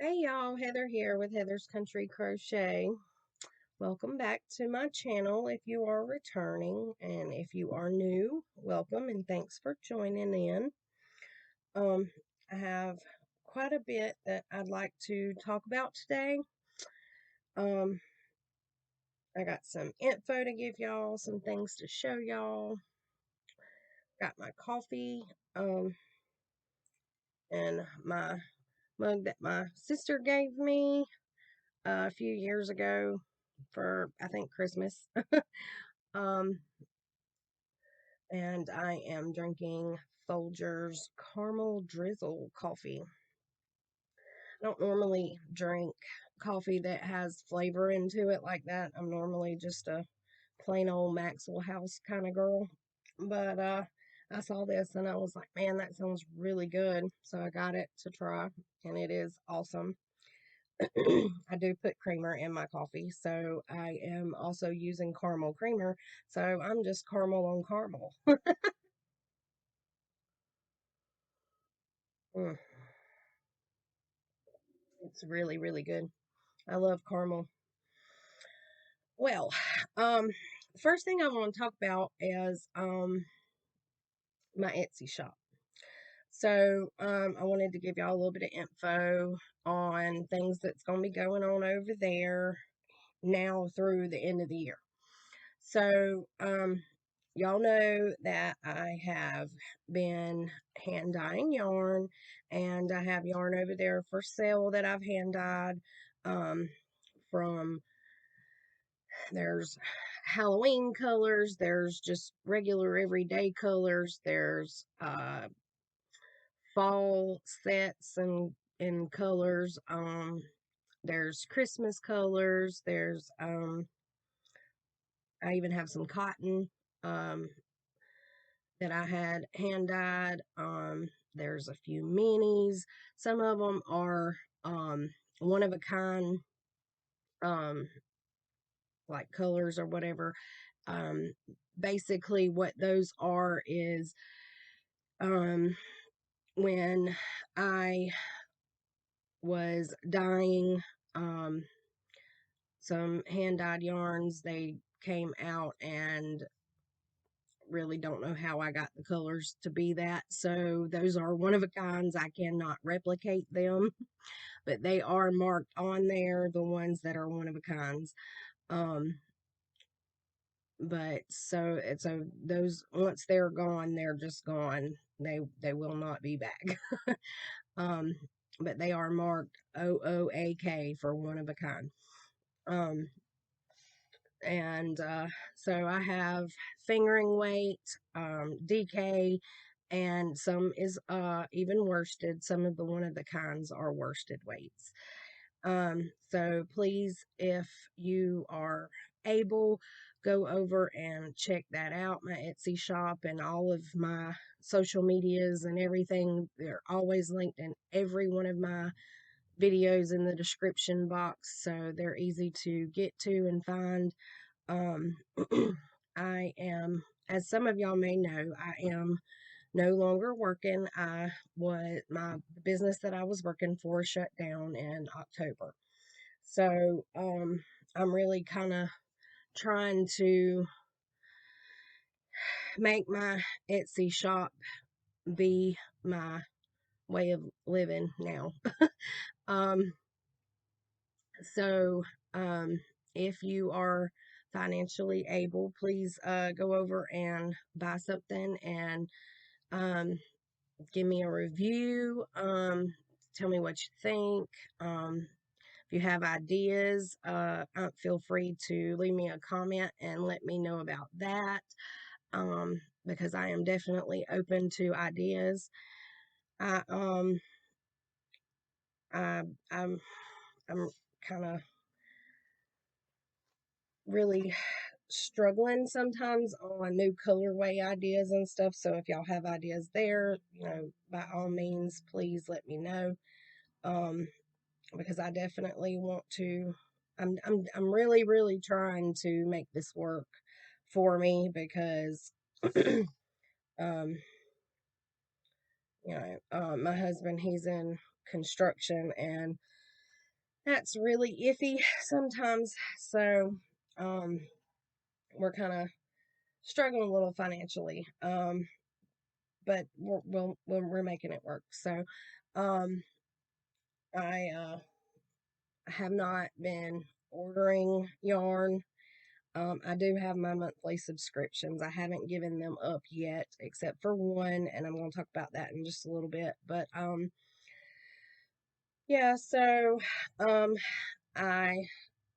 Hey y'all, Heather here with Heather's Country Crochet. Welcome back to my channel if you are returning, and if you are new, welcome and thanks for joining in. Um, I have quite a bit that I'd like to talk about today. Um, I got some info to give y'all, some things to show y'all. Got my coffee, and my mug that my sister gave me a few years ago for, I think, Christmas. Um, and I am drinking Folgers Caramel Drizzle coffee. I don't normally drink coffee that has flavor into it like that. I'm normally just a plain old Maxwell House kind of girl. But I saw this and I was like, man, that sounds really good. So I got it to try, and it is awesome. I do put creamer in my coffee, so I am also using caramel creamer. So I'm just caramel on caramel. Mm, it's really, really good. I love caramel. Well, um, first thing I want to talk about is my Etsy shop. So I wanted to give y'all a little bit of info on things that's going to be going on over there now through the end of the year. So y'all know that I have been hand dyeing yarn, and I have yarn over there for sale that I've hand dyed from. There's Halloween colors, there's just regular everyday colors, there's fall sets and colors, there's Christmas colors, there's I even have some cotton um that I had hand dyed. There's a few minis. Some of them are one of a kind, um like colors or whatever. Um, Basically, what those are is um, when I was dyeing some hand dyed yarns, they came out and really don't know how I got the colors to be that. So, those are one of a kinds. I cannot replicate them, but they are marked on there, the ones that are one of a kinds. Um, But so those, once they're gone, they're just gone. They will not be back. um, but they are marked OOAK for one of a kind. Um, and so I have fingering weight, DK, and some is even worsted. Some of the one of the kinds are worsted weights. So please, if you are able, go over and check that out. My Etsy shop and all of my social medias and everything, they're always linked in every one of my videos in the description box, so they're easy to get to and find. Um, I am, as some of y'all may know, I am no longer working. My business that I was working for shut down in October. So I'm really kind of trying to make my Etsy shop be my way of living now. um, so if you are financially able, please go over and buy something and um, give me a review. Tell me what you think. If you have ideas, feel free to leave me a comment and let me know about that, because I am definitely open to ideas. I I I'm kind of really struggling sometimes on new colorway ideas and stuff. So if y'all have ideas there, by all means, please let me know. Um, because I definitely want to. I'm really really trying to make this work for me because um my husband, he's in construction, and that's really iffy sometimes. So, we're kind of struggling a little financially. But we're making it work. So, um, I have not been ordering yarn. I do have my monthly subscriptions. I haven't given them up yet, except for one, and I'm going to talk about that in just a little bit. But yeah. So I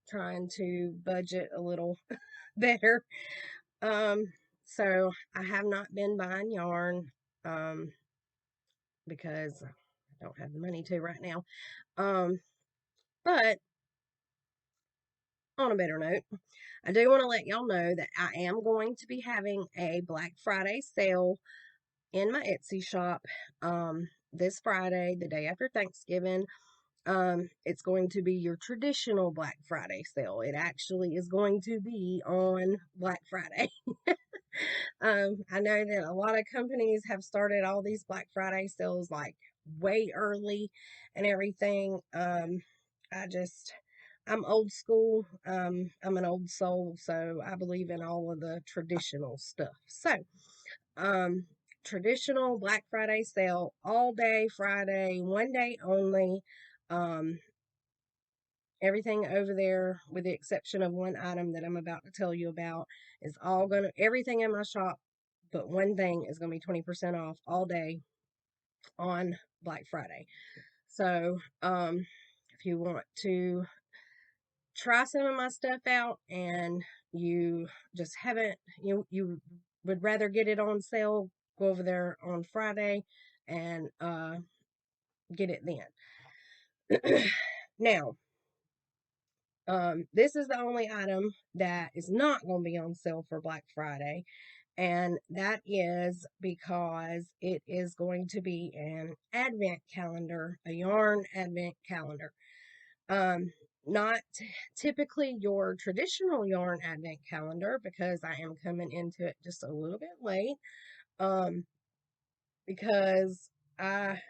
trying to budget a little better. Um, so I have not been buying yarn um because I don't have the money to right now. Um, but on a better note, I do want to let y'all know that I am going to be having a Black Friday sale in my Etsy shop this Friday, the day after Thanksgiving. It's going to be your traditional Black Friday sale. It actually is going to be on Black Friday. I know that a lot of companies have started all these Black Friday sales like way early and everything. I just, I'm old school. I'm an old soul, so I believe in all of the traditional stuff. So, um, traditional Black Friday sale all day Friday, one day only. Um, Everything over there, with the exception of one item that I'm about to tell you about, is all gonna, everything in my shop, but one thing is gonna be 20% off all day on Black Friday. So, if you want to try some of my stuff out and you just haven't, you would rather get it on sale, go over there on Friday and get it then. Now, this is the only item that is not going to be on sale for Black Friday, and that is because it is going to be an advent calendar, a yarn advent calendar. Not typically your traditional yarn advent calendar, because I am coming into it just a little bit late, because I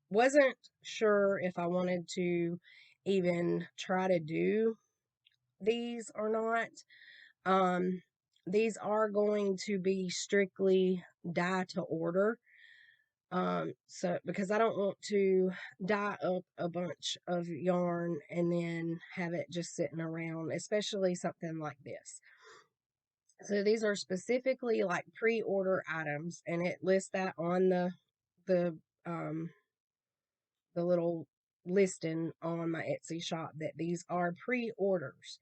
wasn't sure if I wanted to even try to do these or not. These are going to be strictly dye to order. So because I don't want to dye up a bunch of yarn and then have it just sitting around, especially something like this. So these are specifically like pre-order items, and it lists that on the um the little listing on my Etsy shop that these are pre-orders.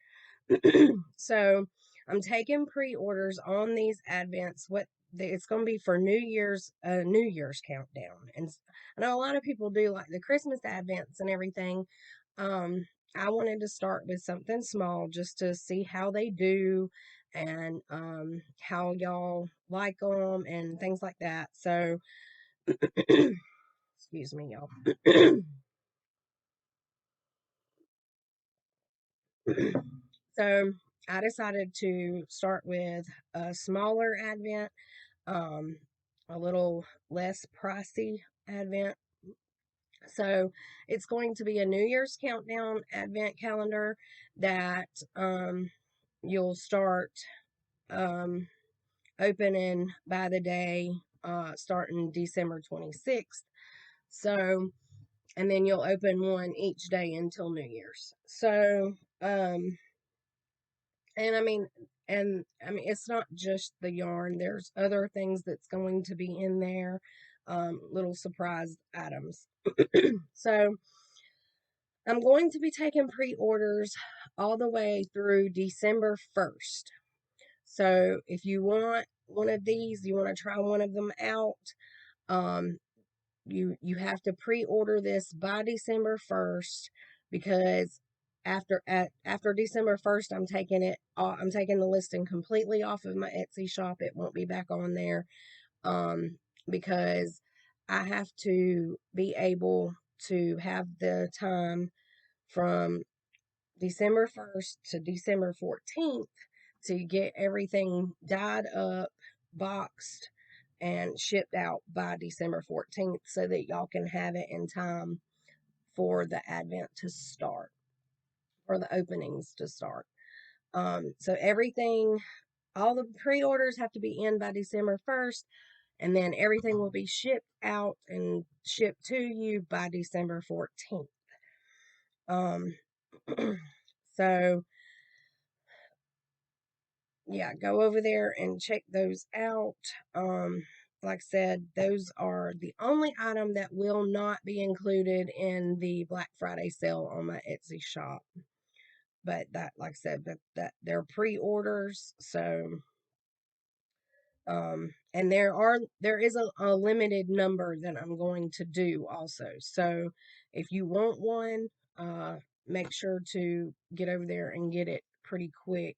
So I'm taking pre-orders on these advents. It's going to be for New Year's countdown. And I know a lot of people do like the Christmas advents and everything. I wanted to start with something small just to see how they do, and how y'all like them and things like that. So excuse me, y'all. So I decided to start with a smaller advent, um, a little less pricey advent. So it's going to be a New Year's countdown advent calendar that you'll start um, opening by the day starting December 26th. So, and then you'll open one each day until New Year's. So, and I mean, it's not just the yarn. There's other things that's going to be in there, little surprise items. So I'm going to be taking pre-orders all the way through December 1st. So if you want one of these, you want to try one of them out, um, you have to pre-order this by December 1st, because after December 1st, I'm taking the listing completely off of my Etsy shop. It won't be back on there, because I have to be able to have the time from December 1st to December 14th to get everything dyed up, boxed, and shipped out by December 14th so that y'all can have it in time for the Advent to start. for the openings to start. So everything, all the pre-orders have to be in by December 1st, and then everything will be shipped out and shipped to you by December 14th. Um, so yeah, go over there and check those out. Like I said, those are the only item that will not be included in the Black Friday sale on my Etsy shop. But that, like I said, that they're pre-orders, so and there is a limited number that I'm going to do also. So if you want one, make sure to get over there and get it pretty quick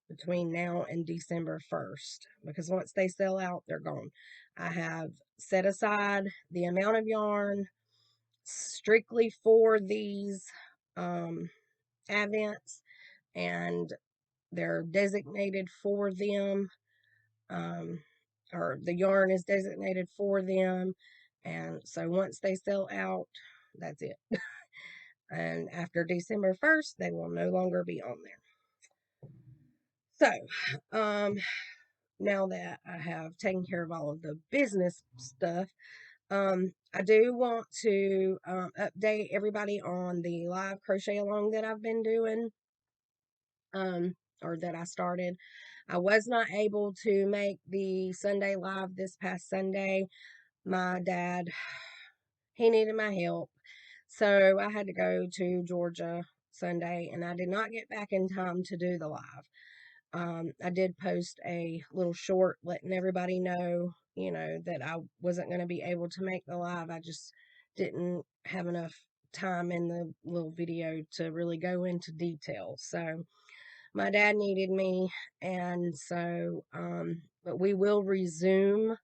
between now and December 1st, because once they sell out, they're gone. I have set aside the amount of yarn strictly for these advents, and they're designated for them, or the yarn is designated for them. And so once they sell out, that's it. And after December 1st, they will no longer be on there. So, now that I have taken care of all of the business stuff, I do want to update everybody on the live crochet along that I've been doing, or that I started. I was not able to make the Sunday live this past Sunday. My dad, he needed my help, so I had to go to Georgia Sunday, and I did not get back in time to do the live. I did post a little short letting everybody know, that I wasn't going to be able to make the live. I just didn't have enough time in the little video to really go into detail. So my dad needed me, and so, but we will resume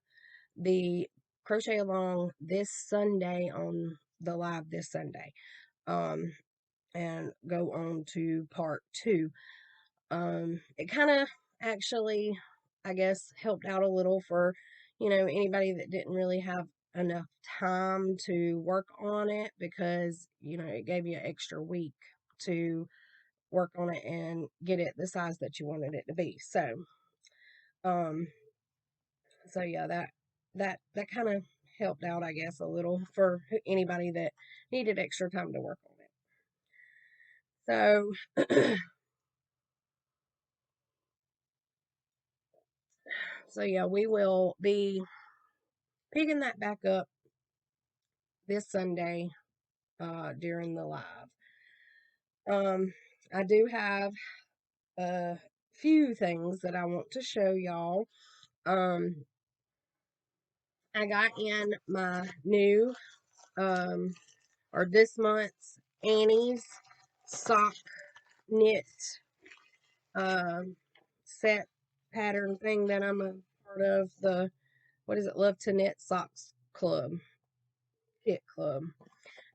the crochet along this Sunday on the live this Sunday, um, and go on to part 2. It kind of actually, I guess, helped out a little for, anybody that didn't really have enough time to work on it, because, it gave you an extra week to work on it and get it the size that you wanted it to be. Um, so yeah, that kind of helped out, I guess, a little for anybody that needed extra time to work on it. So, so yeah, we will be picking that back up this Sunday, during the live. I do have a few things that I want to show y'all. Um, I got in my new, or this month's Annie's sock knit, um, set pattern thing that I'm a part of, the, what is it, Love to Knit Socks Club, Kit Club.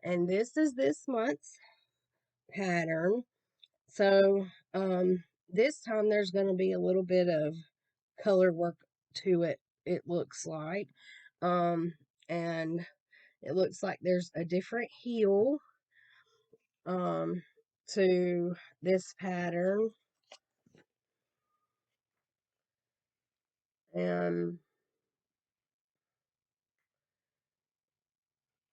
And this is this month's pattern. So, this time there's going to be a little bit of color work to it, it looks like. And it looks like there's a different heel, to this pattern. And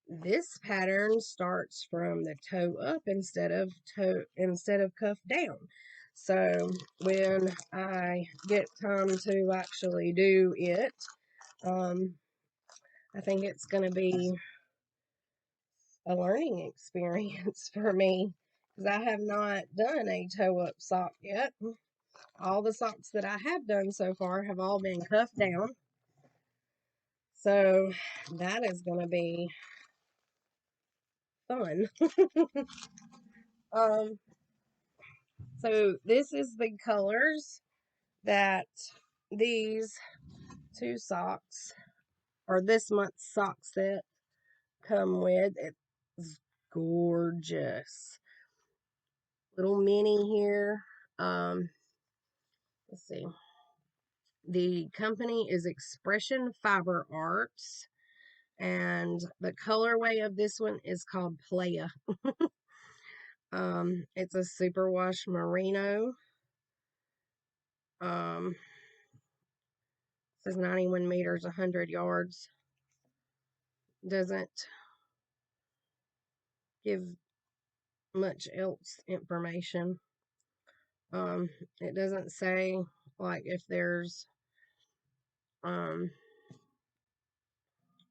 this pattern starts from the toe up instead of cuff down. So when I get time to actually do it, I think it's going to be a learning experience for me, because I have not done a toe up sock yet. All the socks that I have done so far have all been cuffed down. So that is going to be fun. um, so this is the colors that these two socks, or this month's sock set, come with. It's gorgeous. Little mini here. Let's see. The company is Expression Fiber Arts, and the colorway of this one is called Playa. It's a superwash merino. Says 91 meters, 100 yards. Doesn't give much else information. It doesn't say like if there's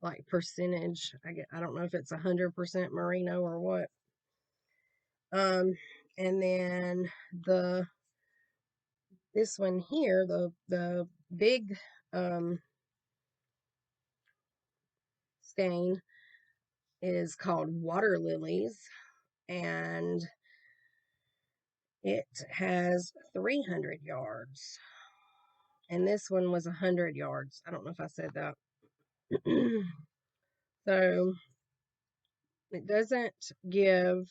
like percentage. I don't know if it's 100% merino or what. And then this one here, the big skein is called water lilies, and it has 300 yards. And this one was 100 yards. I don't know if I said that. So it doesn't give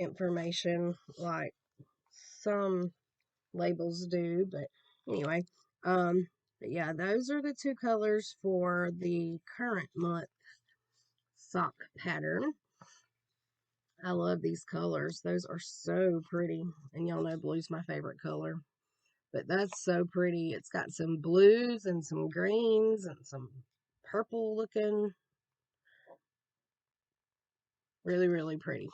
information like some labels do, but anyway, but yeah, those are the two colors for the current month sock pattern. I love these colors. Those are so pretty, and y'all know blue's my favorite color, but that's so pretty. It's got some blues and some greens and some purple looking, really, really pretty.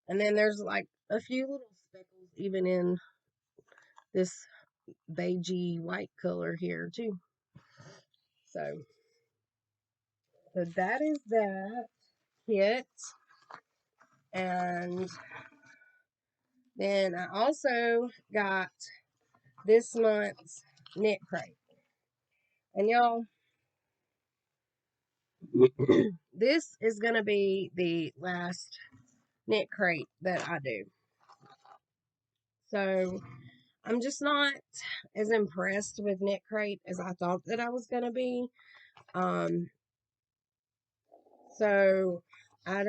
And then there's like a few little speckles even in this beigey white color here too. So that is that kit. And then I also got this month's knit crate. And y'all, this is going to be the last knit crate that I do. So I'm just not as impressed with knit crate as I thought that I was going to be. So I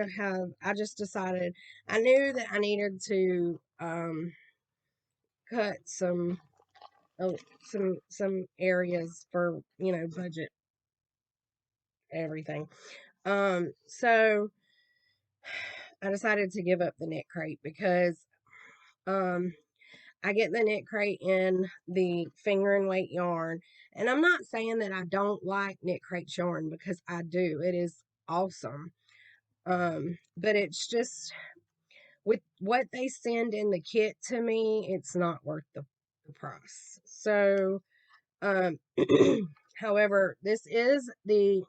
just decided, I knew that I needed to cut some areas for, budget everything. So I decided to give up the knit crate because I get the knit crate in the finger and weight yarn, and I'm not saying that I don't like knit crate yarn, because I do. It is awesome. But it's just, with what they send in the kit to me, it's not worth the price. So, however, this is the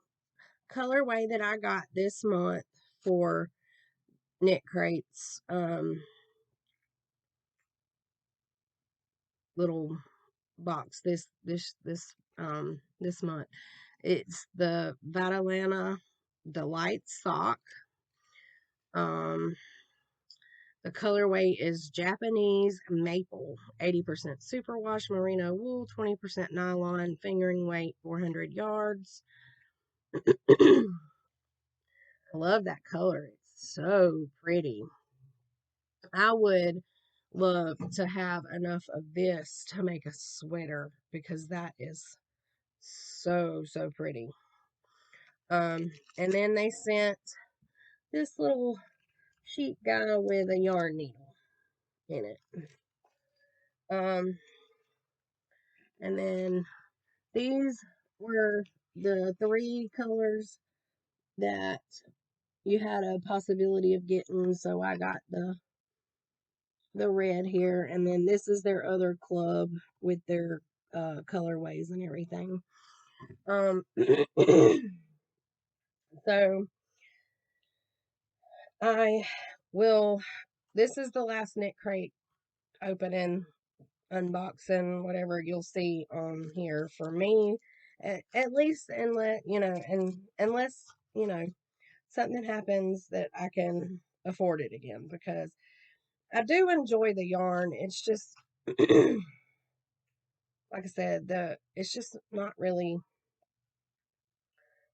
colorway that I got this month for knit crates little box this month. It's the Vitalana Delight sock. The colorway is Japanese maple, 80% superwash merino wool, 20% nylon, fingering weight 400 yards. I love that color. It's so pretty. I would love to have enough of this to make a sweater, because that is so pretty. And then they sent this little sheet guy with a yarn needle in it. And then these were the 3 colors that you had a possibility of getting. So I got the red here, and then this is their other club with their colorways and everything. So I will, this is the last knit crate opening, unboxing, whatever you'll see on here for me, at least, unless, unless, something happens that I can afford it again, because I do enjoy the yarn. It's just, like I said, it's just not really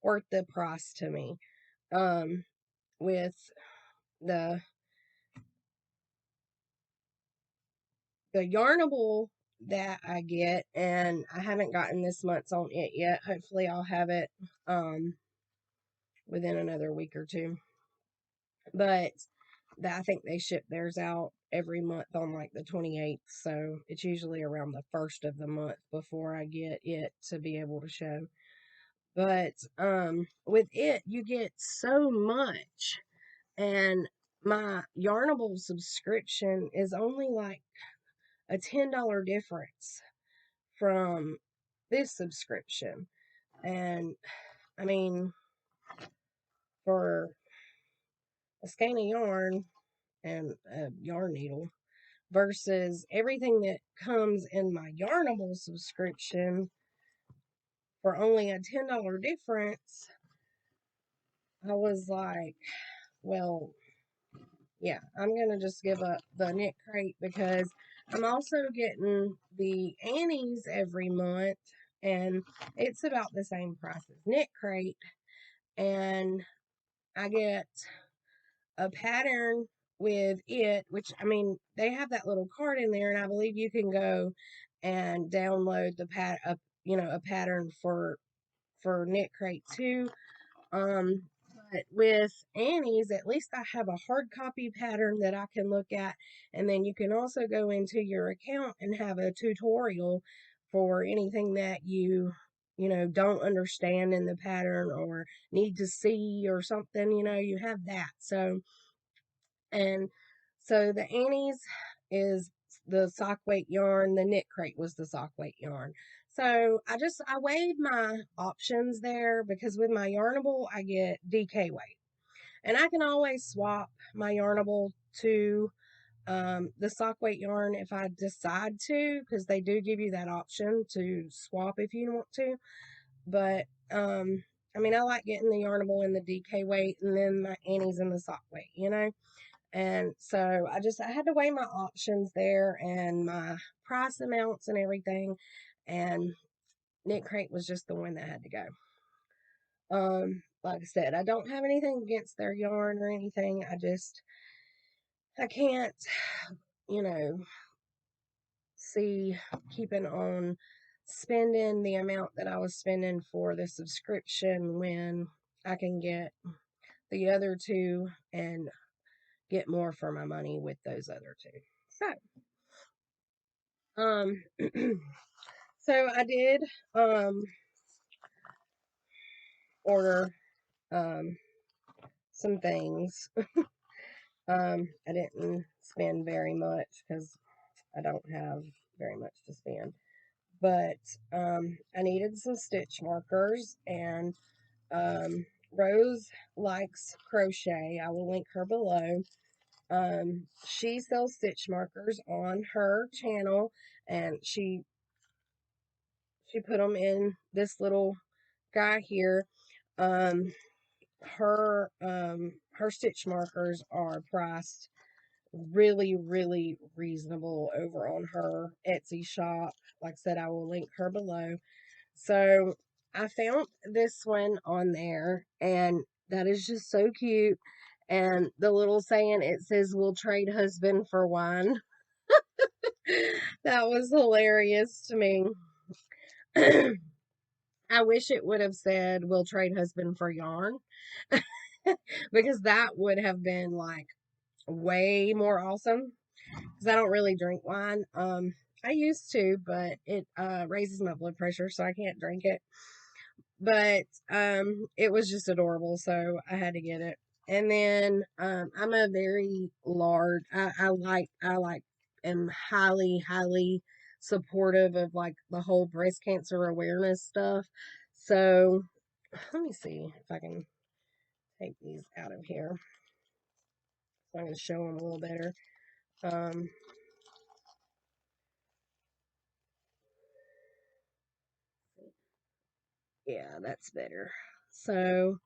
worth the price to me. With the yarnable that I get, and I haven't gotten this month's on it yet. Hopefully I'll have it within another week or two. but I think they ship theirs out every month on like the 28th, so it's usually around the first of the month before I get it to be able to show. But with it, you get so much, and my Yarnable subscription is only like a $10 difference from this subscription. And I mean, for a skein of yarn and a yarn needle versus everything that comes in my Yarnable subscription for only a $10 difference, I was like, well, yeah, I'm going to just give up the Knit Crate because I'm also getting the Annie's every month, and it's about the same price as Knit Crate, and I get a pattern with it, which, I mean, they have that little card in there, and I believe you can go and download a pattern for Knit Crate too. Um, but with Annie's, at least I have a hard copy pattern that I can look at, and then you can also go into your account and have a tutorial for anything that you don't understand in the pattern or need to see or something, you have that. So the Annie's is the sock weight yarn. The Knit Crate was the sock weight yarn. So I weighed my options there because with my Yarnable, I get DK weight. And I can always swap my Yarnable to the sock weight yarn if I decide to, because they do give you that option to swap if you want to. But I mean, I like getting the Yarnable in the DK weight and then my Annie's in the sock weight. And so I had to weigh my options there and my price amounts and everything. And Knit Crate was just the one that had to go. Like I said, I don't have anything against their yarn or anything. I can't, you know, see keeping on spending the amount that I was spending for the subscription when I can get the other two and get more for my money with those other two. Um, so I did order um some things. I didn't spend very much because I don't have very much to spend. But I needed some stitch markers, and Rose likes crochet. I will link her below. She sells stitch markers on her channel, and she put them in this little guy here. Um, her stitch markers are priced really, really reasonable over on her Etsy shop. Like I said, I will link her below. So I found this one on there, and that is just so cute. And the little saying, it says, "We'll trade husband for wine." That was hilarious to me. I wish it would have said, "We'll trade husband for yarn," because that would have been like way more awesome. Because I don't really drink wine. I used to, but it raises my blood pressure, so I can't drink it. But it was just adorable, so I had to get it. And then I'm a very large. I am highly supportive of like the whole breast cancer awareness stuff. So let me see if I can take these out of here so I can show them a little better. Um, yeah, that's better. So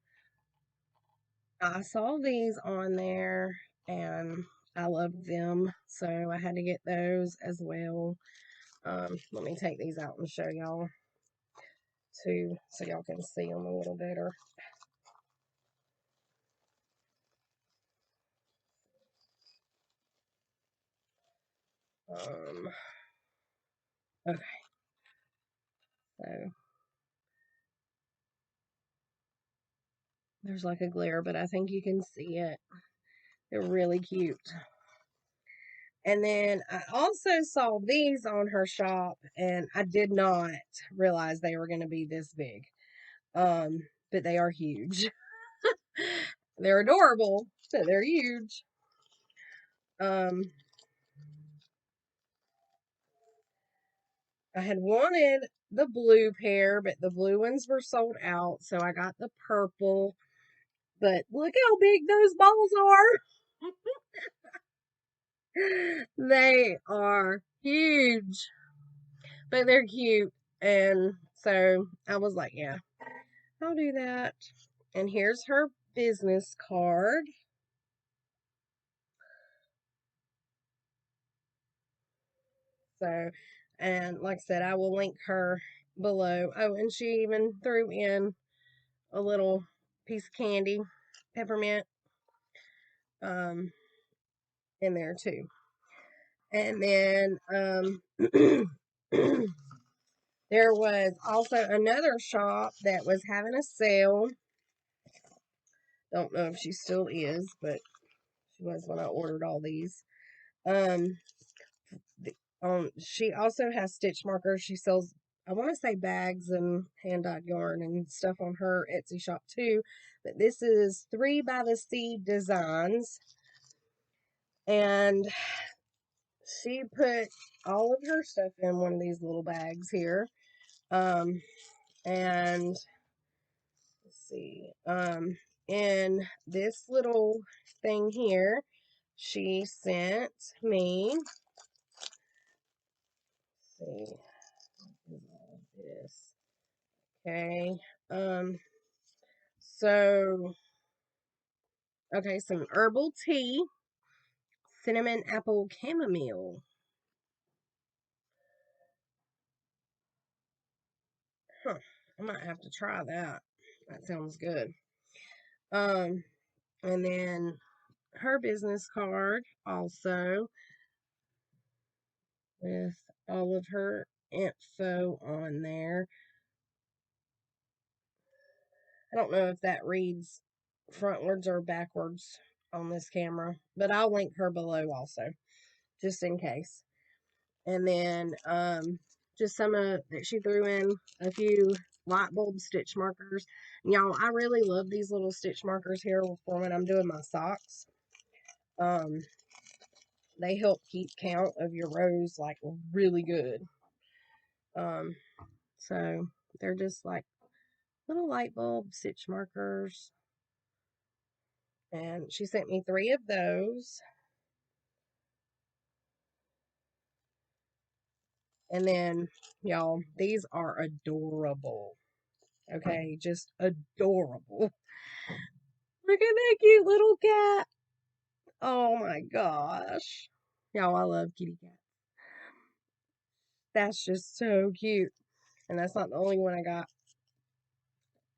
I saw these on there and I loved them, so I had to get those as well. Let me take these out and show y'all too, so y'all can see them a little better. Okay, so there's like a glare, but I think you can see it. They're really cute. And then I also saw these on her shop, and I did not realize they were going to be this big. But they are huge. They're adorable, but they're huge. Um, I had wanted the blue pair, but the blue ones were sold out, so I got the purple. But look how big those balls are. They are huge, but they're cute. And so I was like, yeah, I'll do that. And here's her business card. So, and like I said, I will link her below. Oh, and she even threw in a little piece of candy, peppermint, um, in there too. And then, there was also another shop that was having a sale. Don't know if she still is, but she was when I ordered all these. Um, she also has stitch markers. She sells, I want to say, bags and hand dyed yarn and stuff on her Etsy shop too. But this is 3 by the Sea Designs, and she put all of her stuff in one of these little bags here. And let's see, in this little thing here, she sent me, let's see, this. Okay. Um, so, okay, some herbal tea, cinnamon apple chamomile. Huh. I might have to try that. That sounds good. Um, and then her business card also with all of her info on there. I don't know if that reads frontwards or backwards on this camera, but I'll link her below also, just in case. And then just some of that she threw in a few light bulb stitch markers. Y'all, I really love these little stitch markers here for when I'm doing my socks. Um, they help keep count of your rows like really good. Um, so they're just like little light bulb stitch markers. And she sent me 3 of those. And then, y'all, these are adorable. Okay, just adorable. Look at that cute little cat. Oh my gosh. Y'all, I love kitty cats. That's just so cute. And that's not the only one I got.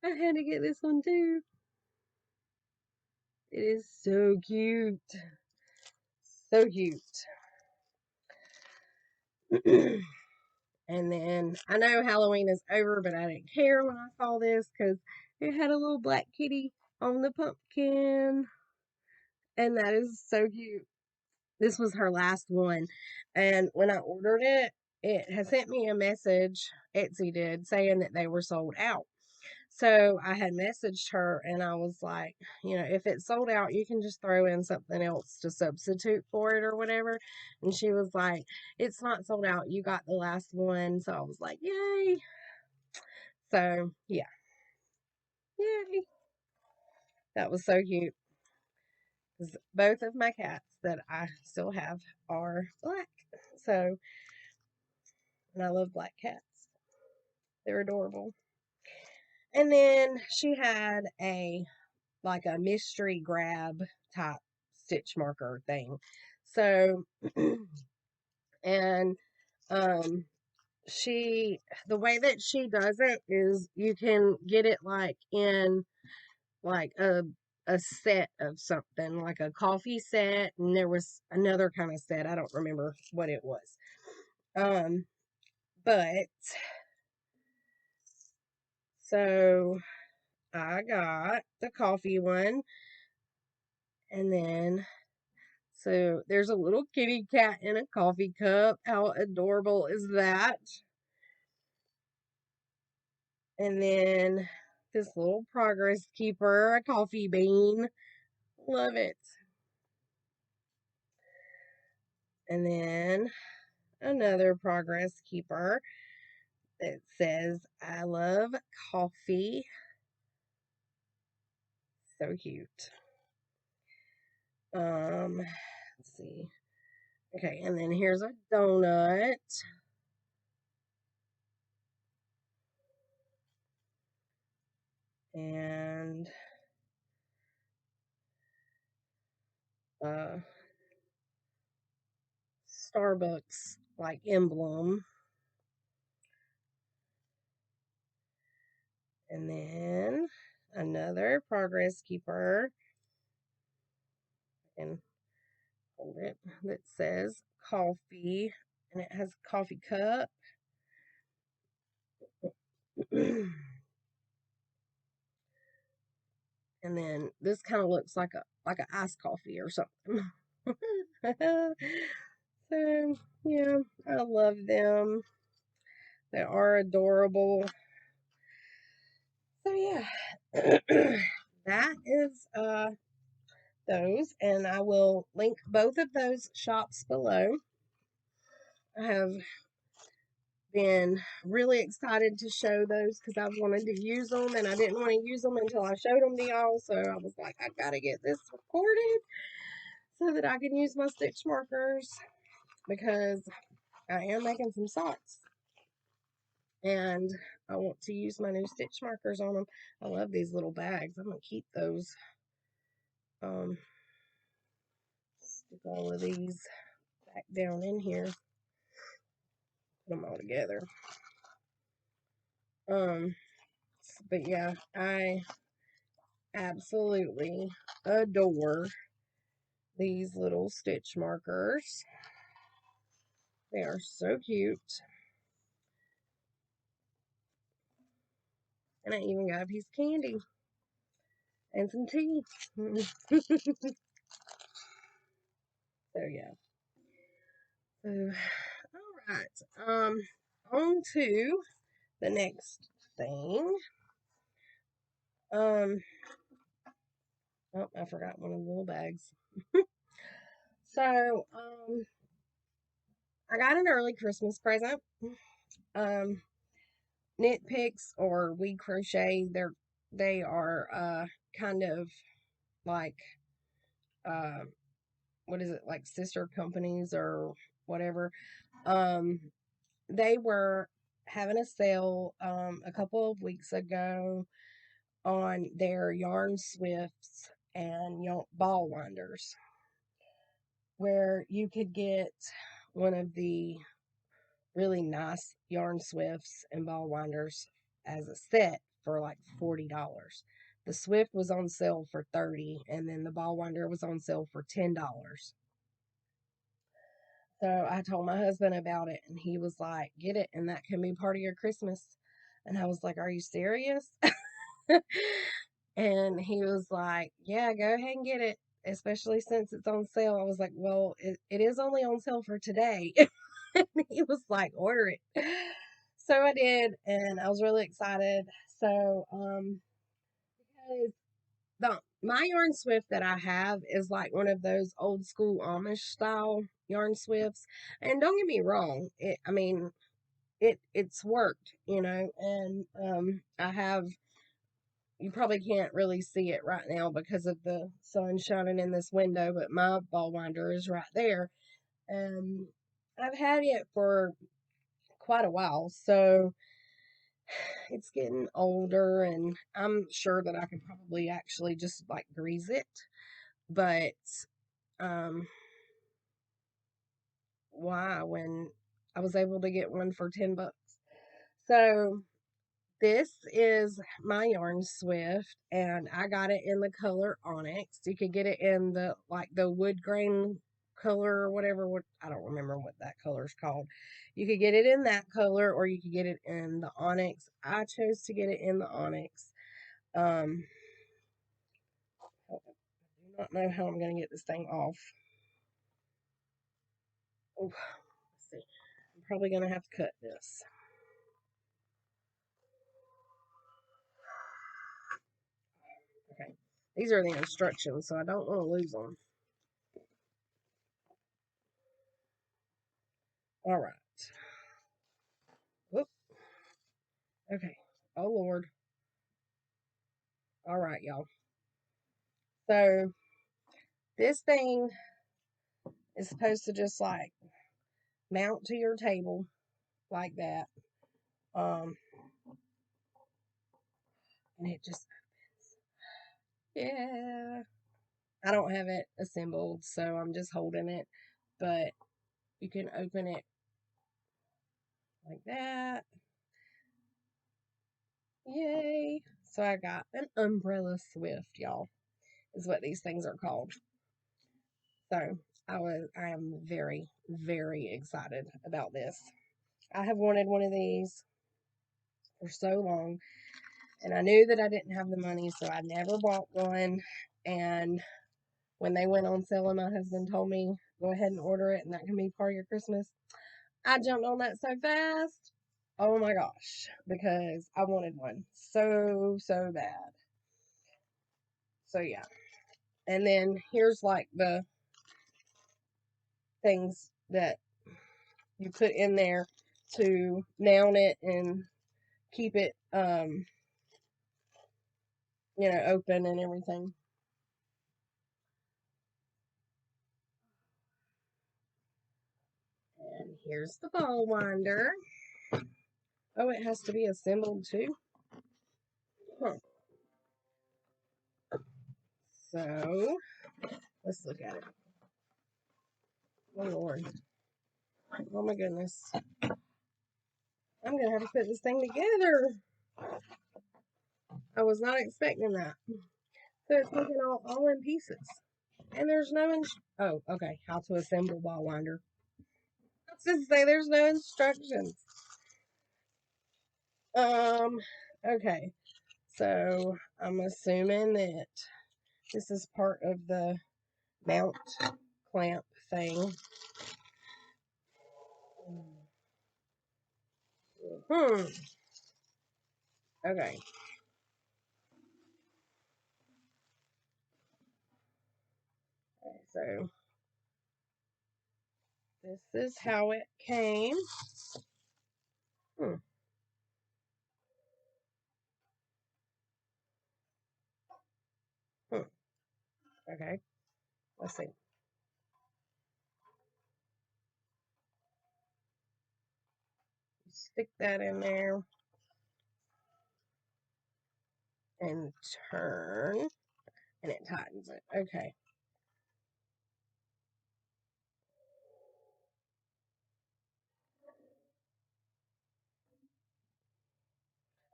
I had to get this one too. It is so cute. So cute. And then I know Halloween is over, but I didn't care when I saw this because it had a little black kitty on the pumpkin. And that is so cute. This was her last one. And when I ordered it, it had sent me a message, Etsy did, saying that they were sold out. So I had messaged her and I was like, if it's sold out, you can just throw in something else to substitute for it or whatever. And she was like, it's not sold out. You got the last one. So I was like, yay. So yeah, yay. That was so cute. 'Cause both of my cats that I still have are black. So, and I love black cats. They're adorable. And then she had like a mystery grab type stitch marker thing. So, and um, the way that she does it is you can get it like in like a set of something, like a coffee set, and there was another kind of set. I don't remember what it was. Um, but so I got the coffee one, and then So there's a little kitty cat in a coffee cup. How adorable is that? And then this little progress keeper, a coffee bean. Love it. And then another progress keeper that says, I love coffee. So cute. Let's see. Okay, and then here's a donut. And uh Starbucks like emblem. And then another progress keeper. And hold it, that says coffee, and it has a coffee cup. And then this kind of looks like a iced coffee or something. So yeah, I love them. They are adorable. So yeah, that is those, and I will link both of those shops below. I have been really excited to show those because I wanted to use them, and I didn't want to use them until I showed them to y'all. So I was like, I gotta get this recorded so that I can use my stitch markers, because I am making some socks and I want to use my new stitch markers on them. I love these little bags. I'm gonna keep those. Stick all of these back down in here. Put them all together. But yeah, I absolutely adore these little stitch markers. They are so cute. And I even got a piece of candy and some tea. So yeah. So all right. On to the next thing. Oh, I forgot one of the little bags. So, I got an early Christmas present. Um, Knit Picks or We Crochet, they are kind of like uh what is it, like sister companies or whatever. Um, they were having a sale a couple of weeks ago on their yarn swifts and ball winders, where you could get one of the really nice yarn swifts and ball winders as a set for like $40. The swift was on sale for $30, and then the ball winder was on sale for $10. So I told my husband about it, and he was like, "Get it, and that can be part of your Christmas." And I was like, "Are you serious?" And he was like, "Yeah, go ahead and get it, especially since it's on sale." I was like, "Well, it is only on sale for today." And he was like, "Order it." So I did, and I was really excited. So, because my yarn swift that I have is like one of those old school Amish style yarn swifts. And don't get me wrong, I mean, it's worked, and I have, you probably can't really see it right now because of the sun shining in this window, but my ball winder is right there. And I've had it for quite a while, so it's getting older, and I'm sure that I could probably actually just like grease it. But um why, when I was able to get one for $10? So this is my yarn swift, and I got it in the color onyx. You could get it in the wood grain color or whatever. What, I don't remember what that color is called. You could get it in that color, or you could get it in the onyx. I chose to get it in the onyx. I do not know how I'm going to get this thing off. Oh, let's see. I'm probably going to have to cut this. Okay. These are the instructions, so I don't want to lose them. All right. Whoop. Okay. Oh, Lord. All right, y'all. So this thing is supposed to just like mount to your table like that. And it just, yeah. I don't have it assembled, so I'm just holding it. But you can open it like that. Yay. So I got an umbrella Swift, y'all, is what these things are called. So I am very, very excited about this. I have wanted one of these for so long, and I knew that I didn't have the money, so I never bought one. And when they went on sale and my husband told me, go ahead and order it and that can be part of your Christmas, I jumped on that so fast. Oh my gosh, because I wanted one so, so bad. So yeah. And then here's like the things that you put in there to mount it and keep it open and everything. And here's the ball winder. Oh, it has to be assembled too. Huh. So let's look at it. Oh Lord. Oh my goodness. I'm gonna have to put this thing together. I was not expecting that. So it's looking all in pieces. And there's no oh, okay. How to assemble ball winder. What's this say? There's no instructions. Okay. So I'm assuming that this is part of the mount clamp thing. Okay. So this is how it came. Hmm. Hmm. Okay. Let's see. Stick that in there and turn, and it tightens it. Okay.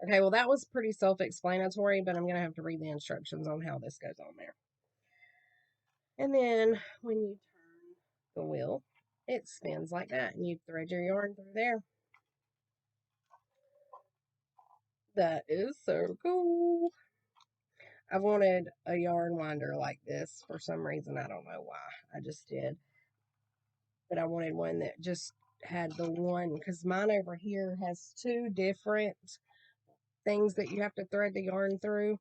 Okay, well, that was pretty self-explanatory, but I'm going to have to read the instructions on how this goes on there. And then when you turn the wheel, it spins like that, and you thread your yarn through there. That is so cool. I wanted a yarn winder like this for some reason. I don't know why. I just did. But I wanted one that just had the one, because mine over here has two different things that you have to thread the yarn through,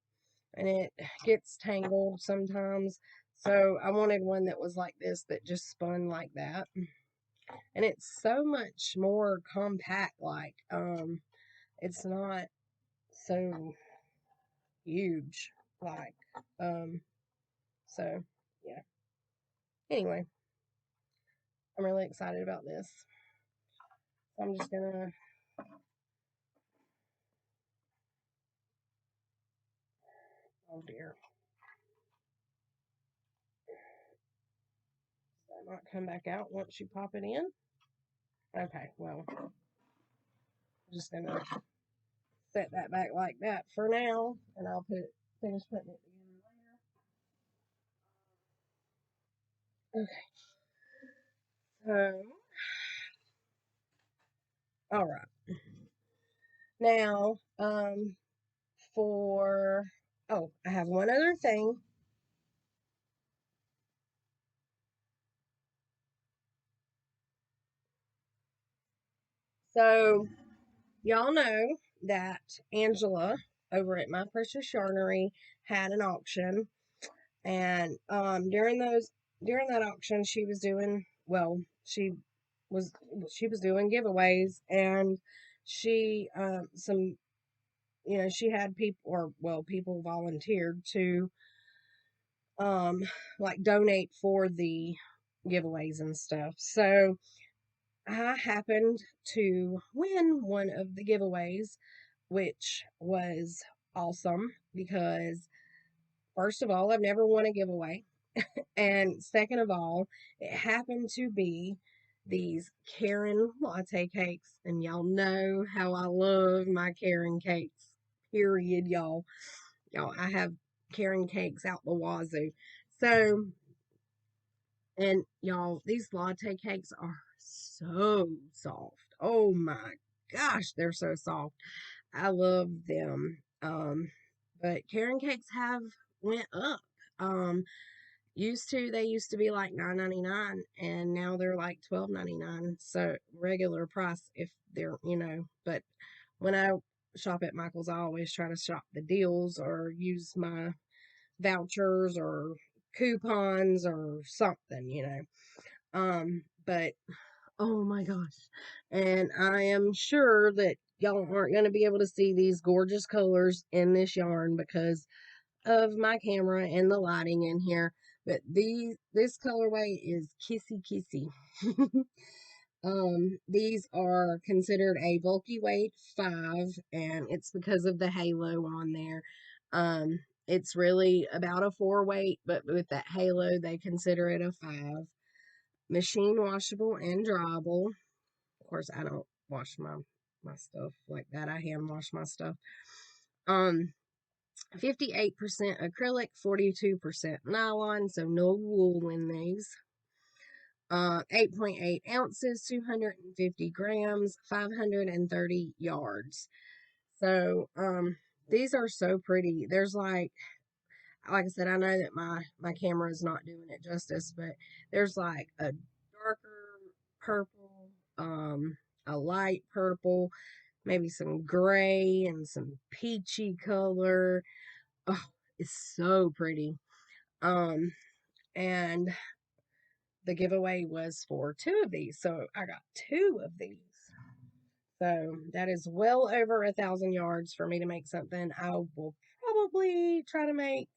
and it gets tangled sometimes. So I wanted one that was like this, that just spun like that. And it's so much more compact, like it's not so huge, like so yeah. Anyway, I'm really excited about this. I'm just gonna, oh dear, that might come back out once you pop it in. Okay, well, I'm just gonna set that back like that for now, and I'll finish putting it together later. Okay, so all right, now for, oh, I have one other thing. So, y'all know that Angela over at My Precious Yarnery had an auction, and during that auction, she was doing well. Was she was doing giveaways, and she some she had people, or well, people volunteered to um like donate for the giveaways and stuff. So I happened to win one of the giveaways, which was awesome because first of all, I've never won a giveaway. And second of all, it happened to be these Karen latte cakes. And y'all know how I love my Karen cakes. Period, y'all. Y'all, I have Karen cakes out the wazoo. So, and y'all, these latte cakes are so soft. Oh my gosh, they're so soft. I love them. But Karen cakes have went up. Um, they used to be like $9.99, and now they're like $12.99. So regular price if they're, but when I shop at Michael's, I always try to shop the deals or use my vouchers or coupons or something. But oh my gosh. And I am sure that y'all aren't going to be able to see these gorgeous colors in this yarn because of my camera and the lighting in here. But this colorway is Kissy Kissy. These are considered a bulky weight 5, and it's because of the halo on there. It's really about a 4 weight, but with that halo, they consider it a 5. Machine washable and dryable. Of course, I don't wash my stuff like that. I hand wash my stuff. 58% acrylic, 42% nylon, so no wool in these. 8.8 ounces, 250 grams, 530 yards. So, these are so pretty. There's like I said, I know that my camera is not doing it justice, but there's like a darker purple, a light purple, maybe some gray and some peachy color. Oh, it's so pretty. Um, and the giveaway was for 2 of these, so I got 2 of these. So that is well over 1,000 yards for me to make something. I will probably try to make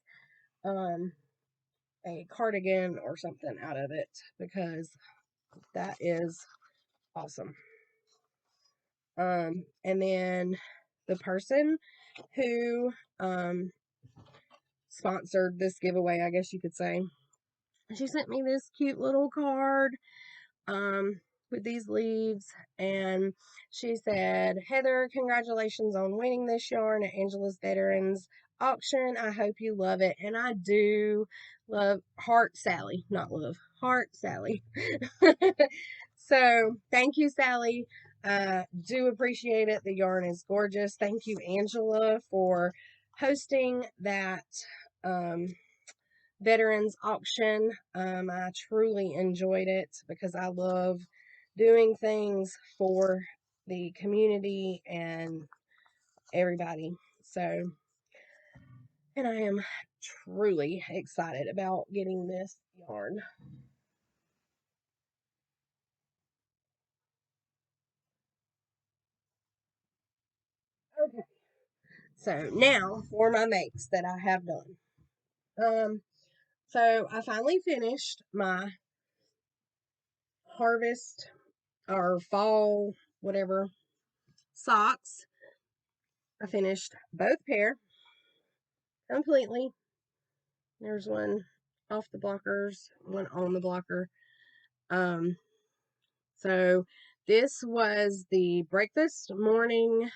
a cardigan or something out of it because that is awesome. And then the person who sponsored this giveaway, I guess you could say, she sent me this cute little card with these leaves, and she said, Heather, congratulations on winning this yarn at Angela's Veterans Auction. I hope you love it. And I do love Heart Sally, not love, Heart Sally. So thank you, Sally. Do appreciate it. The yarn is gorgeous. Thank you, Angela, for hosting that veterans auction. I truly enjoyed it because I love doing things for the community and everybody. So, and I am truly excited about getting this yarn. Okay, so now for my makes that I have done. So I finally finished my harvest or fall, whatever, socks. I finished both pair completely. There's one off the blockers, one on the blocker. Um, so this was the breakfast morning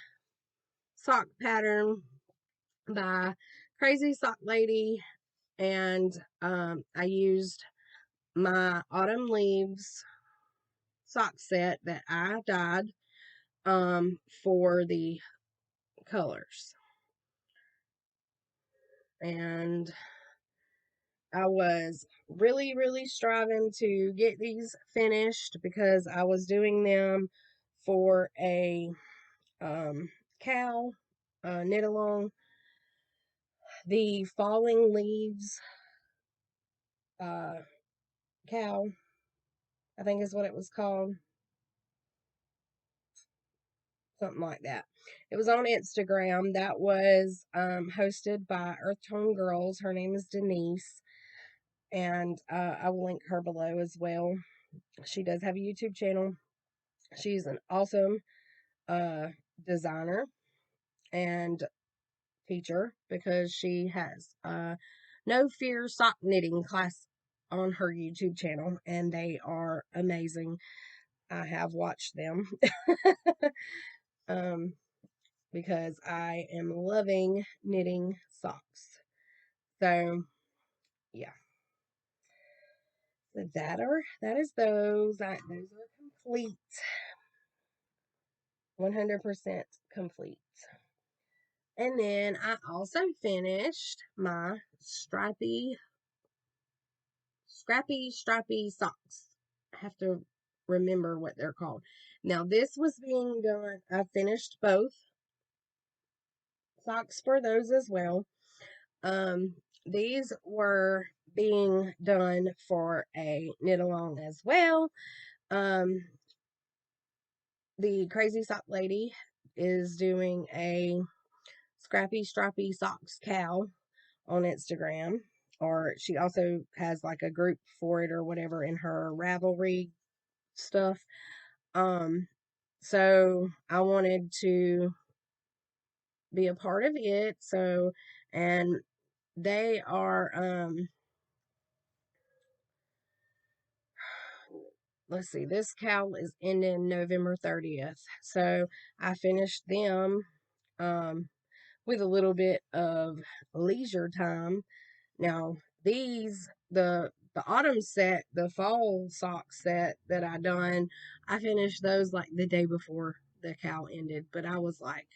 sock pattern by Crazy Sock Lady, and I used my autumn leaves sock set that I dyed for the colors, and I was really, really striving to get these finished because I was doing them for a cow knit along. The falling leaves cow, I think is what it was called. Something like that. It was on Instagram. That was hosted by Earth Tone Girls. Her name is Denise, and I will link her below as well. She does have a YouTube channel. She's an awesome uh, designer and teacher because she has No Fear sock knitting class on her YouTube channel, and they are amazing. I have watched them. um, because I am loving knitting socks. So yeah, so that is those. Those are complete, 100% complete. And then I also finished my scrappy socks. I have to remember what they're called. Now this was being done. I finished both socks for those as well. These were being done for a knit along as well. The Crazy Sock Lady is doing a Scrappy Strappy Socks cow on Instagram, or she also has like a group for it or whatever in her Ravelry stuff. So I wanted to be a part of it. So, and they are, let's see, this cow is ending November 30th. So I finished them with a little bit of leisure time. Now, the autumn set, the fall sock set that I done, I finished those like the day before the cow ended. But I was like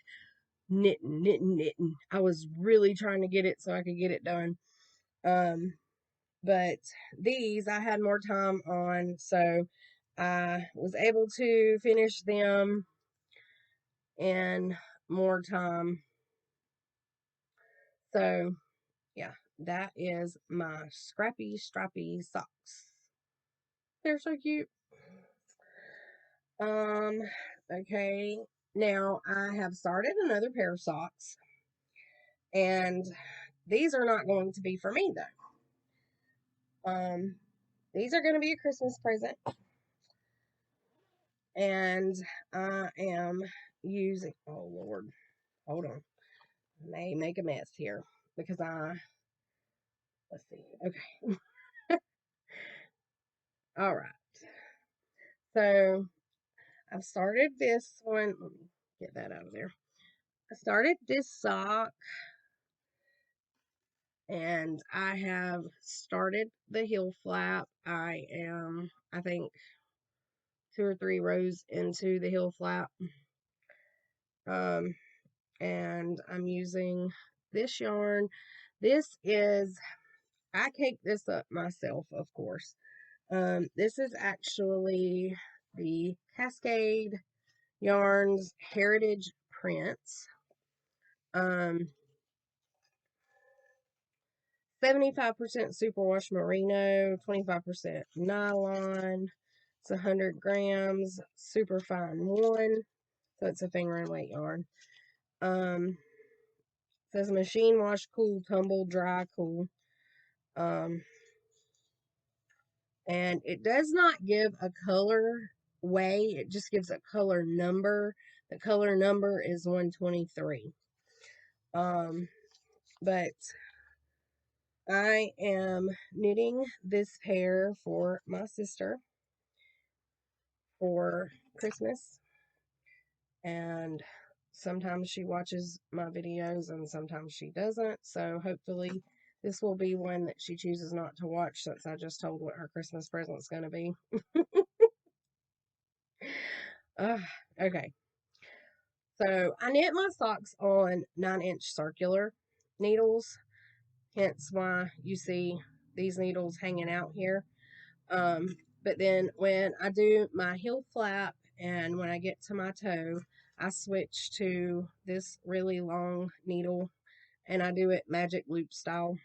knitting. I was really trying to get it so I could get it done. But these I had more time on, so I was able to finish them in more time. So yeah, that is my scrappy strappy socks. They're so cute. Um, okay. Now I have started another pair of socks, and these are not going to be for me though. These are going to be a Christmas present, and I am using, oh Lord, hold on. I may make a mess here because let's see. Okay. All right. So I've started this one. Let me get that out of there. I started this sock, and I have started the heel flap. I am, I think, 2 or 3 rows into the heel flap. Um, and I'm using this yarn. This is, I caked this up myself, of course. This is actually the Cascade Yarns Heritage Prints. 75% superwash merino, 25% nylon. It's 100 grams, super fine one. So it's a finger and weight yarn. Says machine wash, cool, tumble, dry, cool. And it does not give a color way, it just gives a color number. The color number is 123. But I am knitting this pair for my sister for Christmas, and sometimes she watches my videos and sometimes she doesn't, so hopefully this will be one that she chooses not to watch since I just told what her Christmas present's going to be. Okay, so I knit my socks on 9-inch circular needles, hence why you see these needles hanging out here. But then when I do my heel flap And when I get to my toe, I switch to this really long needle, and I do it magic loop style.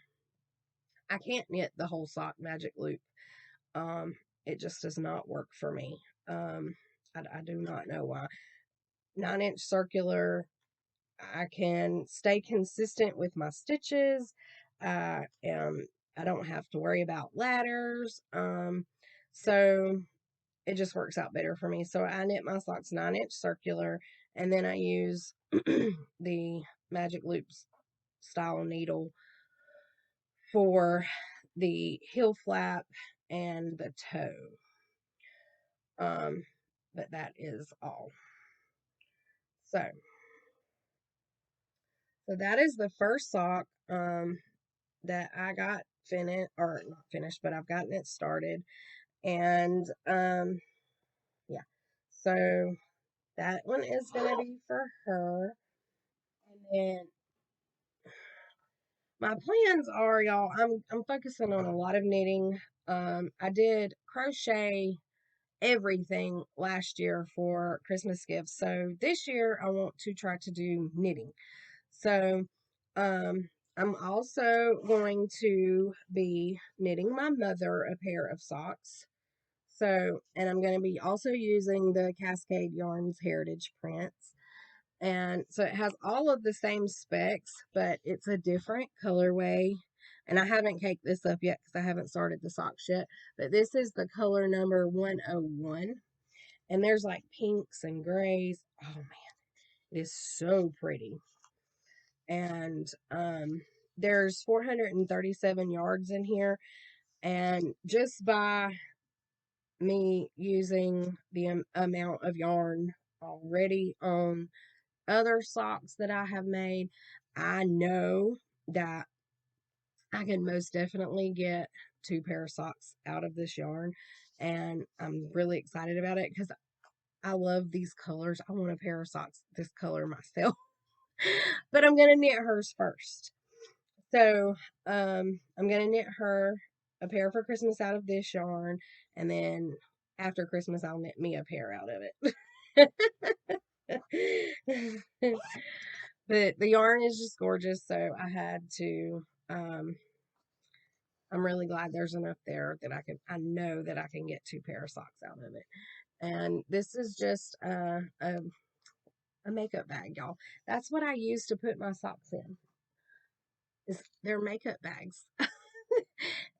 I can't knit the whole sock magic loop. Um, it just does not work for me. Um, I do not know why. 9-inch circular, I can stay consistent with my stitches. I am I don't have to worry about ladders. So it just works out better for me. So I knit my socks 9-inch circular, and then I use the magic loops style needle for the heel flap and the toe. Um, but that is all. So, so that is the first sock that I got finished, or not finished, but I've gotten it started. And yeah, so that one is gonna be for her. And then my plans are, y'all, I'm focusing on a lot of knitting. I did crochet everything last year for Christmas gifts. So this year I want to try to do knitting. So I'm also going to be knitting my mother a pair of socks. So, and I'm going to be also using the Cascade Yarns Heritage prints. And so it has all of the same specs, but it's a different colorway. And I haven't caked this up yet because I haven't started the socks yet. But this is the color number 101. And there's like pinks and grays. Oh man, it is so pretty. And there's 437 yards in here. And just by me using the amount of yarn already on other socks that I have made, I know that I can most definitely get 2 pair of socks out of this yarn. And I'm really excited about it because I love these colors. I want a pair of socks this color myself. But I'm going to knit hers first. So I'm going to knit her a pair for Christmas out of this yarn. And then after Christmas, I'll knit me a pair out of it. But the yarn is just gorgeous, so I had to. I'm really glad there's enough there that I know that I can get 2 pair of socks out of it. And this is just a makeup bag, y'all. That's what I use to put my socks in. Is they're makeup bags.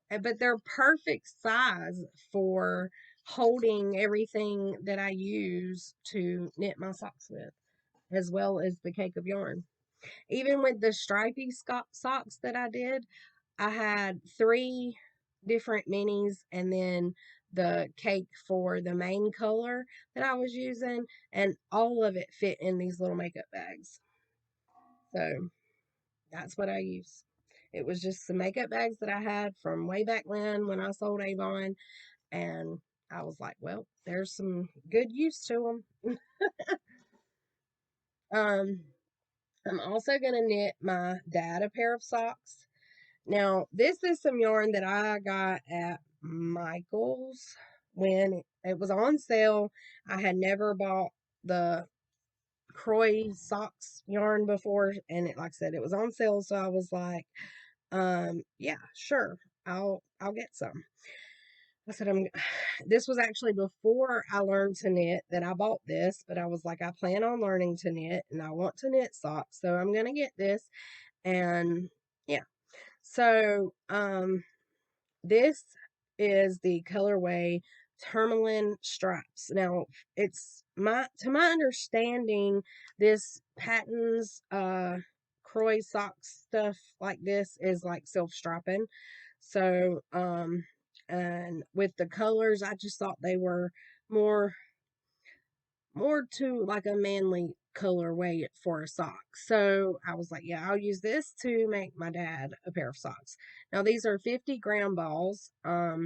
But they're perfect size for holding everything that I use to knit my socks with, as well as the cake of yarn. Even with the stripy socks that I did, I had 3 different minis and then the cake for the main color that I was using, and all of it fit in these little makeup bags. So that's what I use. It was just some makeup bags that I had from way back when I sold Avon, and I was like, well, there's some good use to them. I'm also going to knit my dad a pair of socks. Now, this is some yarn that I got at Michael's when it was on sale. I had never bought the Croy socks yarn before, and like I said, it was on sale, so I was like, yeah, sure, I'll get some. I said, this was actually before I learned to knit that I bought this, but I was like, I plan on learning to knit and I want to knit socks, so I'm going to get this. And yeah, so, this is the colorway Tourmaline Stripes. Now, it's to my understanding, this patterns, Croy sock stuff like this is like self-striping. So, and with the colors, I just thought they were more to like a manly colorway for a sock. So I was like, yeah, I'll use this to make my dad a pair of socks. Now these are 50-gram balls. I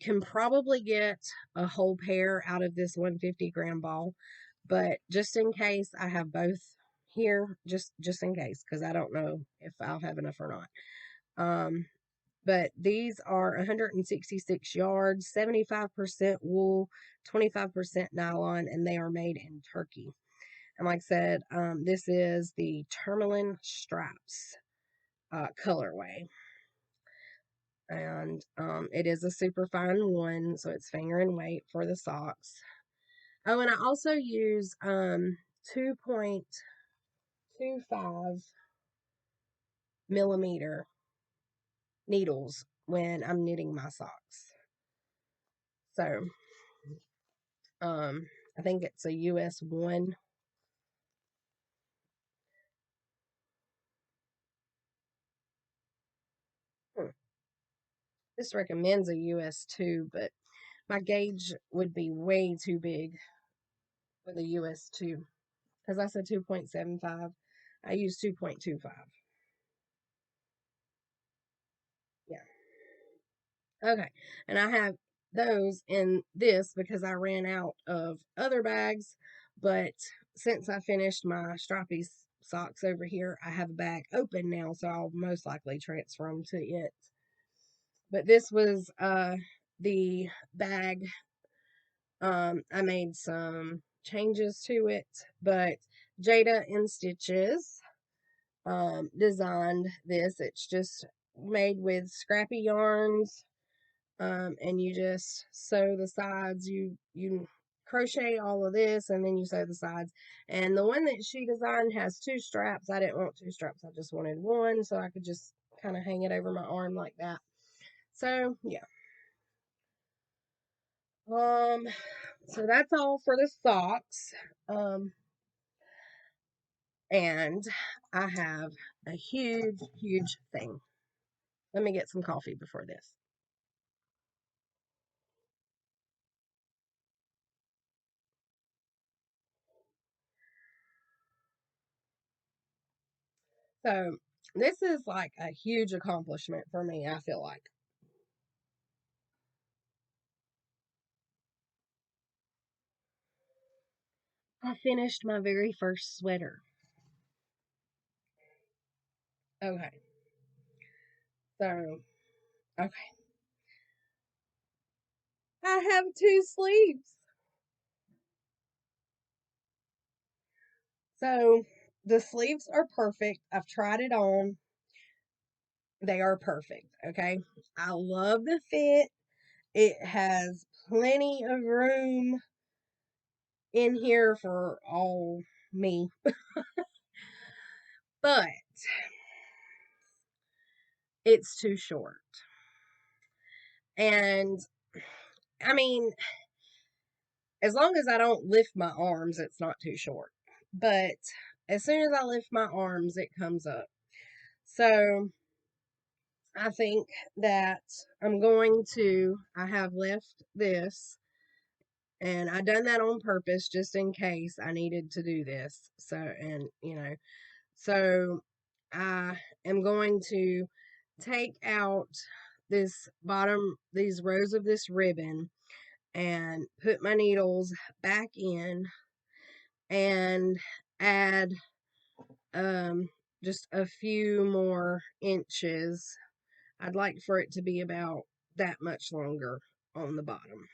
can probably get a whole pair out of this 150-gram ball, but just in case, I have both here, just in case, because I don't know if I'll have enough or not. But these are 166 yards, 75% wool, 25% nylon, and they are made in Turkey. And like I said, this is the Tourmaline Stripes colorway. And it is a super fine one, so it's finger and weight for the socks. Oh, and I also use 2.25 millimeter needles when I'm knitting my socks. So, I think it's a US 1. This recommends a US 2, but my gauge would be way too big with a US 2. Because I said 2.75. I use 2.25. Yeah. Okay. And I have those in this because I ran out of other bags. But since I finished my stripy socks over here, I have a bag open now. So I'll most likely transfer them to it. But this was the bag. I made some changes to it. But Jada in Stitches designed this. It's just made with scrappy yarns, and you just sew the sides. You crochet all of this, and then you sew the sides. And the one that she designed has 2 straps. I didn't want 2 straps. I just wanted one, so I could just kind of hang it over my arm like that. So yeah. Um. So that's all for the socks. Um. And I have a huge, huge thing. Let me get some coffee before this. So, this is like a huge accomplishment for me, I feel like. I finished my very first sweater. Okay. So, okay. I have 2 sleeves. So, the sleeves are perfect. I've tried it on. They are perfect. Okay. I love the fit. It has plenty of room in here for all me. But it's too short. And I mean, as long as I don't lift my arms, it's not too short. But as soon as I lift my arms, it comes up. So I think that I have left this, and I done that on purpose just in case I needed to do this. So, so I am going to take out these rows of this ribbon and put my needles back in and add um, just a few more inches. I'd like for it to be about that much longer on the bottom.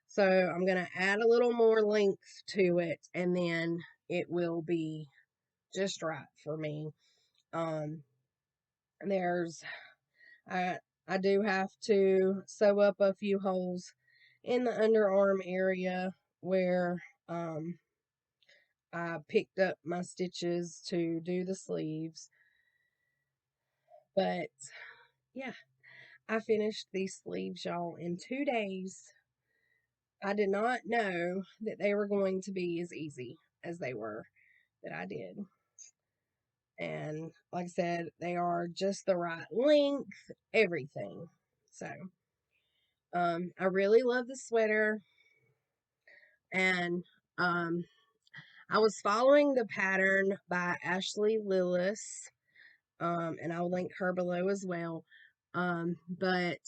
So I'm going to add a little more length to it, and then it will be just right for me. Um, there's I I do have to sew up a few holes in the underarm area where I picked up my stitches to do the sleeves. But yeah, I finished these sleeves, y'all, in 2 days. I did not know that they were going to be as easy as they were that I did. And like I said, they are just the right length, everything. So, I really love the sweater. And I was following the pattern by Ashley Lillis, and I'll link her below as well. But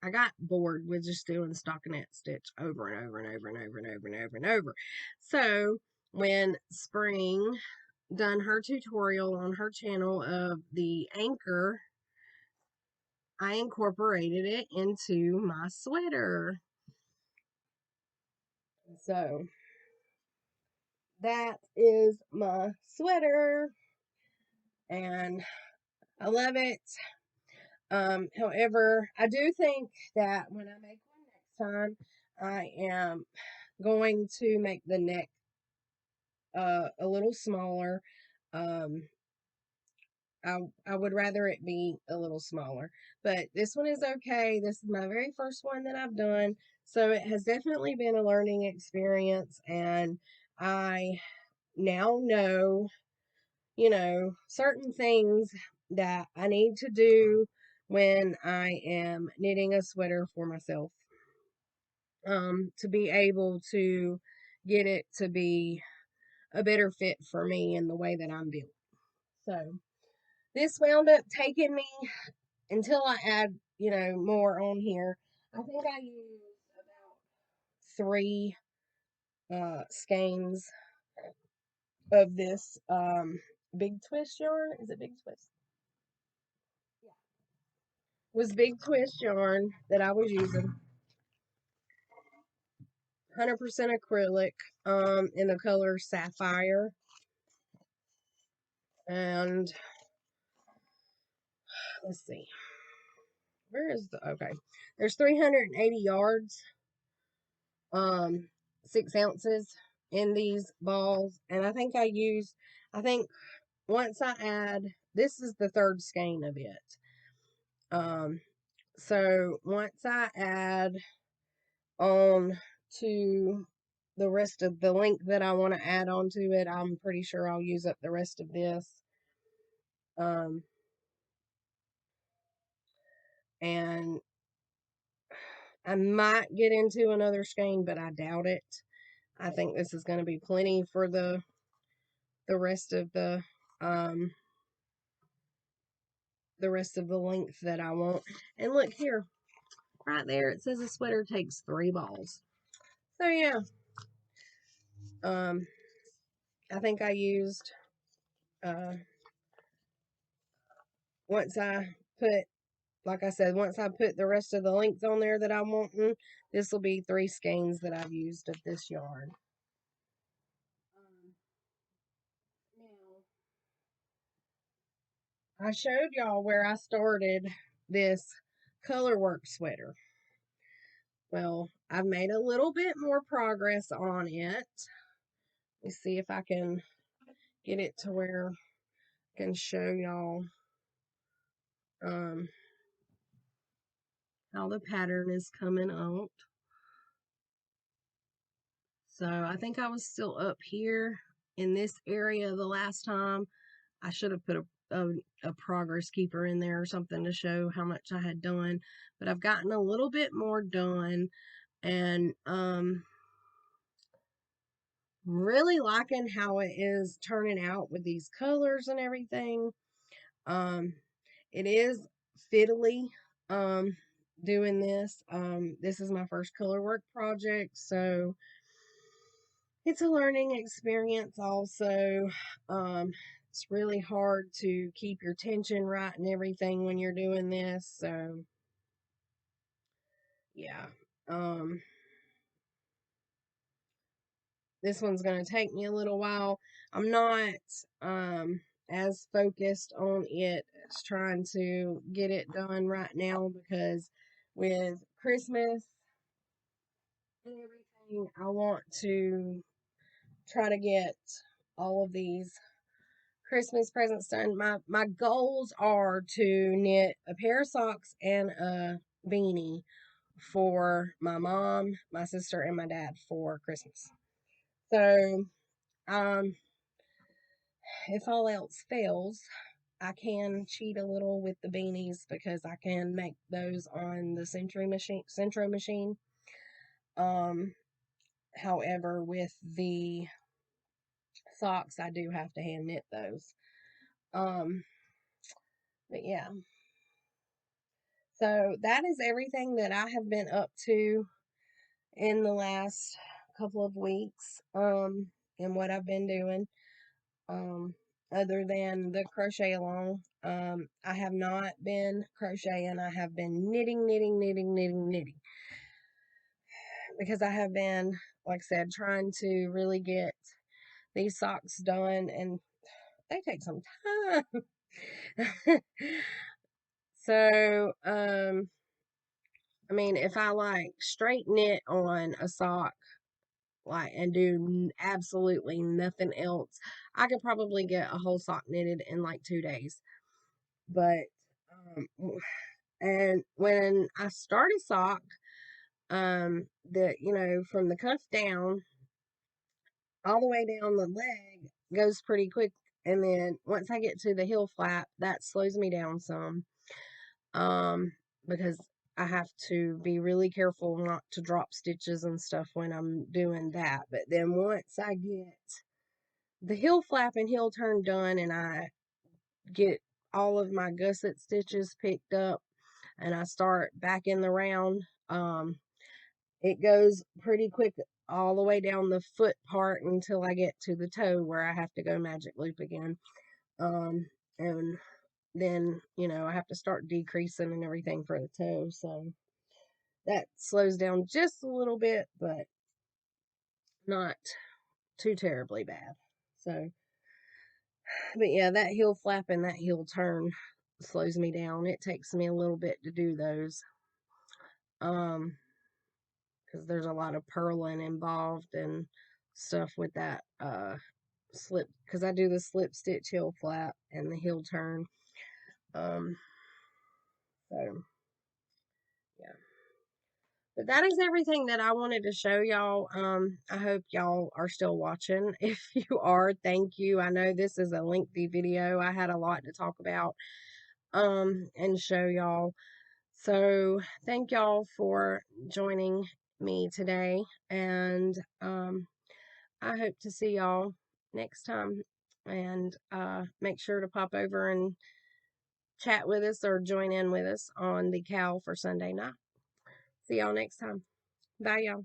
I got bored with just doing stockinette stitch over and over and over and over and over and over and over. So when Spring done her tutorial on her channel of the anchor I incorporated it into my sweater. So that is my sweater, and I love it. However, I do think that when I make one next time, I am going to make the neck a little smaller. Um, I would rather it be a little smaller, but this one is okay. This is my very first one that I've done, so it has definitely been a learning experience, and I now know, certain things that I need to do when I am knitting a sweater for myself, to be able to get it to be a better fit for me and the way that I'm built. So this wound up taking me until I add, more on here. I think I used about three skeins of this big twist yarn. Is it big twist? Yeah. Was big twist yarn that I was using. 100% acrylic in the color Sapphire. And let's see. Where is okay. There's 380 yards, 6 ounces in these balls. And I think once I add, this is the third skein of it. So once I add on to the rest of the length that I want to add on to it, I'm pretty sure I'll use up the rest of this. And I might get into another skein, but I doubt it. I think this is going to be plenty for um the rest of the length that I want. And look here, right there, it says a sweater takes 3 balls. So yeah, I think I used once I put, like I said, once I put the rest of the length on there that I'm wanting, this will be 3 skeins that I've used of this yarn. Now, I showed y'all where I started this color work sweater. Well, I've made a little bit more progress on it. Let's see if I can get it to where I can show y'all how the pattern is coming out. So I think I was still up here in this area the last time. I should have put a progress keeper in there or something to show how much I had done. But I've gotten a little bit more done, and really liking how it is turning out with these colors and everything. It is fiddly doing this. This is my first color work project, so it's a learning experience also. It's really hard to keep your tension right and everything when you're doing this, so yeah. This one's going to take me a little while. I'm not as focused on it as trying to get it done right now, because with Christmas and everything, I want to try to get all of these Christmas presents done. My goals are to knit a pair of socks and a beanie for my mom, my sister, and my dad for Christmas. So, if all else fails, I can cheat a little with the beanies because I can make those on the Centro machine. However, with the socks, I do have to hand knit those. But yeah. So that is everything that I have been up to in the last couple of weeks, and what I've been doing. other than the crochet along. I have not been crocheting. I have been knitting because I have been, like I said, trying to really get these socks done, and they take some time. So, I mean, if I like straight knit on a sock, like, and do absolutely nothing else, I could probably get a whole sock knitted in like 2 days. But, and when I start a sock, from the cuff down all the way down the leg goes pretty quick. And then once I get to the heel flap, that slows me down some. Because I have to be really careful not to drop stitches and stuff when I'm doing that. But then once I get the heel flap and heel turn done, and I get all of my gusset stitches picked up, and I start back in the round, it goes pretty quick all the way down the foot part until I get to the toe where I have to go magic loop again. And then, I have to start decreasing and everything for the toe. So that slows down just a little bit, but not too terribly bad. So, but yeah, that heel flap and that heel turn slows me down. It takes me a little bit to do those. Because there's a lot of purling involved and stuff with that slip, because I do the slip stitch heel flap and the heel turn. Um, so yeah. But that is everything that I wanted to show y'all. I hope y'all are still watching. If you are, thank you. I know this is a lengthy video. I had a lot to talk about and show y'all. So thank y'all for joining me today, and I hope to see y'all next time. And make sure to pop over and chat with us or join in with us on the Cow for Sunday night. See y'all next time. Bye, y'all.